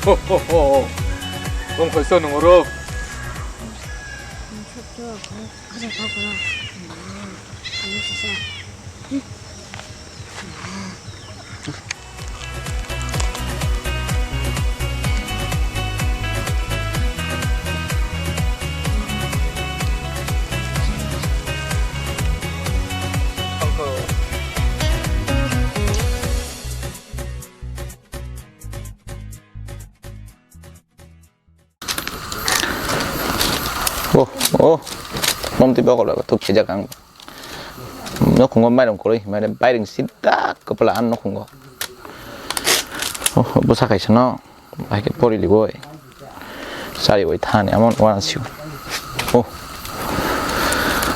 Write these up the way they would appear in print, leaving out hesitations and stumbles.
호호호. 넌 벌써 능어로? 가자 가보라. 진짜. Ủa, mong tôi bao gọi là thuộc cái ăn nó không có mai đồng cổ đi, mai đem bay đừng xịt đá, có phải là ăn nó không có. Bữa sáng cái nó, bài cái body đi gọi, sao đi gọi than này, món ăn xíu.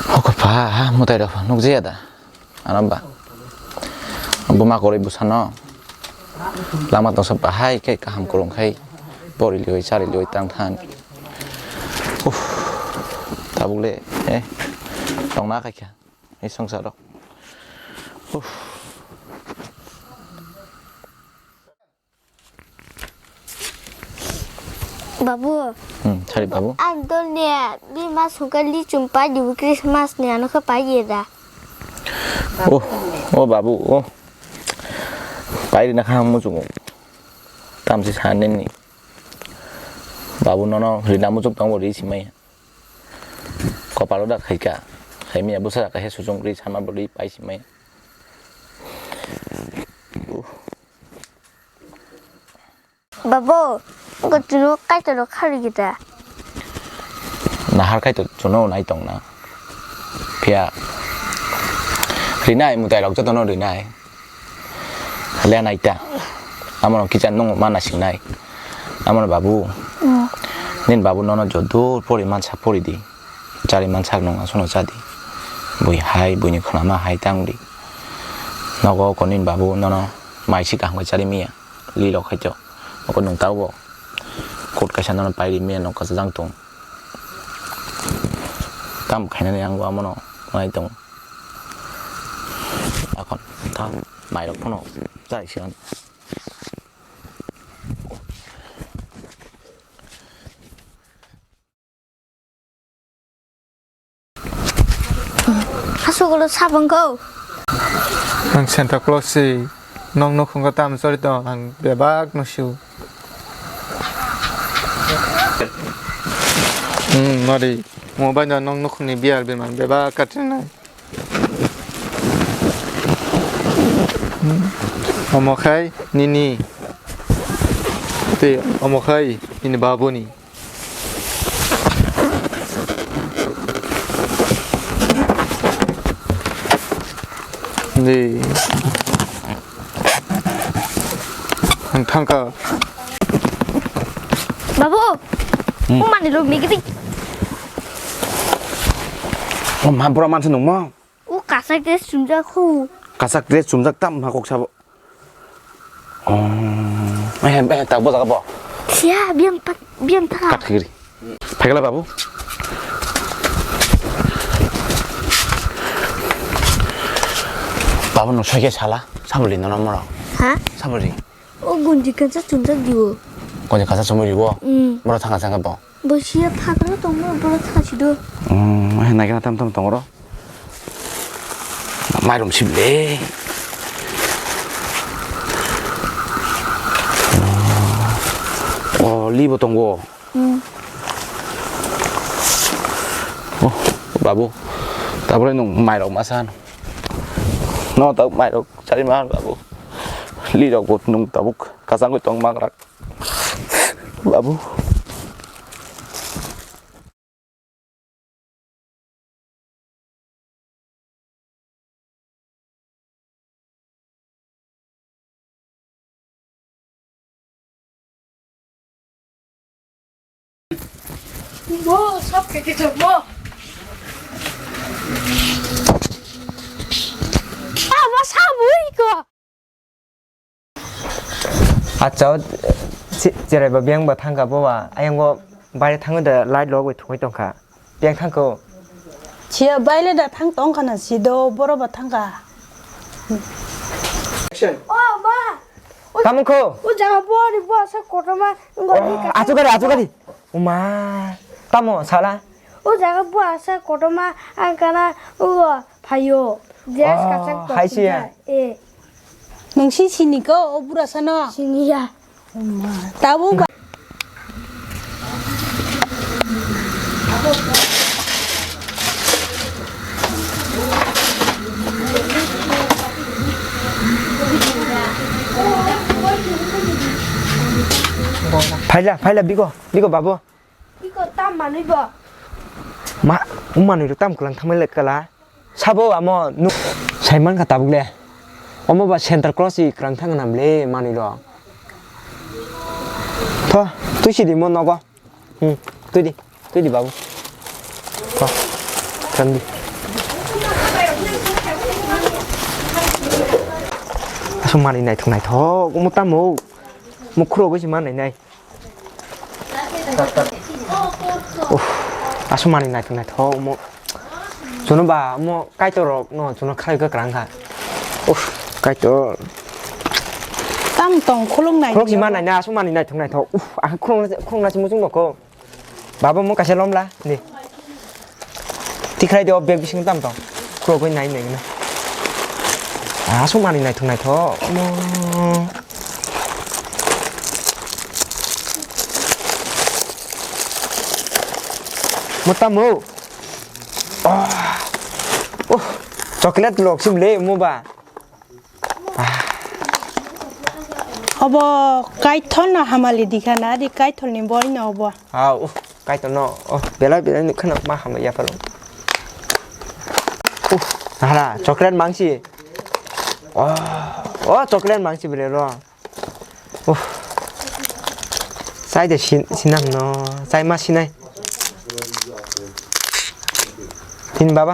Có phải, một tay đâu, nó dễ đó, anh em bảo, bữa mà gọi bữa sáng nó, làm mà tao sắp hai cái hàm cổ lông khay, body đi gọi, sao đi gọi tăng than. Ta bụng lệ, đóng nát cái kìa, ấy xong sợ đâu. Babu. Cari babu. Antonia, bi masuk kali jumpa di Christmas nih, anu ke pagi dah. Babu, pagi nak kamu cungu, tam si sana ni. Babu nono, hari namu cuk tanggung beri si mai. Kau palu dah khai ka, khai mi abu sa khai sujung beri sama beri pai si mai. Babu, kau tunggu kai tu kali kita. Nahar kai tu cuno nai tong na. Pia, hari nai mutai lok jatuh no hari nai. Lihat nai ta, aman kijan nong mana sing nai, aman babu. Nen babu nono jodoh pori mansa pori di, cari mansa nong asono jadi, bui hai bui ni kena hai tang di, nago konin babu nono mai sih kah cari mia, li lok hejo, aku nong tahu bo, kot kasih nono pai di mia nong kasih jang tong, tam kayaknya yang gua mono mai tong, aku tahu mai lok pono, cari sih kan. Masuk kalau sabang kau. Ang Santa Claus si nong no không có tam sorry to ang bebak no siu. Mari, mau banyak nong no không ni biar berman bebak katrin nai. Omo khai nini. Te omo khai ini babu ni. 네. 한칸가. Babu, mana di rumah kita? Hampura man seneng mau. Kasak dia sudah ku. Kasak dress sumsak tam hakok sabo. Tak bos apa? Sia, biam tak. Kat kiri. Pegala babu. 바보 너 저게 살아? 사버리 너는 뭐라? Hah? 사버리. Gunji kan sudah juga. 거기 가서 선물이고. 뭐라 당가 생각 봐. Bos siap pakai tu mau berat sido. 나게 나탐 동으로. 말 좀 씹래. 리버 동고. 바보. 따버리 너 말 엄마 산. nó tao mày đâu chạy mà babu li đâu cột nung tao cả sáng cái tuần mang ra babu 뭐 섭외기죠 뭐? 뭐 사뭐 이거? cháu chị này bảo biếng bảo thằng cả bố à anh có bài thằng người lại lo với thằng tông cả biếng thằng cô 지야 바일레다 탕 똥카나 지도 보러봐 탕가 cảm cô 뭐 장아 뭐리 뭐 사고로만 이거 니까 아주 가리 엄마 따모 살아 뭐 장아 뭐 사고로만 안 가나 이거 봐요 제스 가장 또 하이시야. 예 능시 시니까 오브라사나 신이야 따봉가 발라 미고 바보 이거 땀 많이 봐 마 엄마는 이렇게 땀 그랑 타면 될까라 사보 아마 누 잘만 갔다 볼래 엄마 봐 센터 크로스 그랑 타는 남래 많이로 더 두시리 못 나가 응 두디 바보 더 간디 정말 này thằng này thó cũng một tam một kilo với chim này 아수만이 này thằng này thó một 저는 봐뭐 까이도록 너 저는 칼가 그랑가 cái chỗ 땀 똥 콜롱 나이 khuôn chim này nha a수만이 này thằng này thó khuôn là chim mutung cô bà muốn cái xe lom lá nè thì khai cho việc sinh tâm tông khuôn cái này nè a수만이 này thằng này thó một tam mưu chocolate luộc sim lê mua bà 어버 까이턴나 하말리 디카나 디 까이털님 버리나 어버 cái tao nó bé lại nước khăn mà hàm vậy phải không là chocolate mang gì chocolate mang gì vậy rồi sai để xin năm nó sai mà xin này tin bà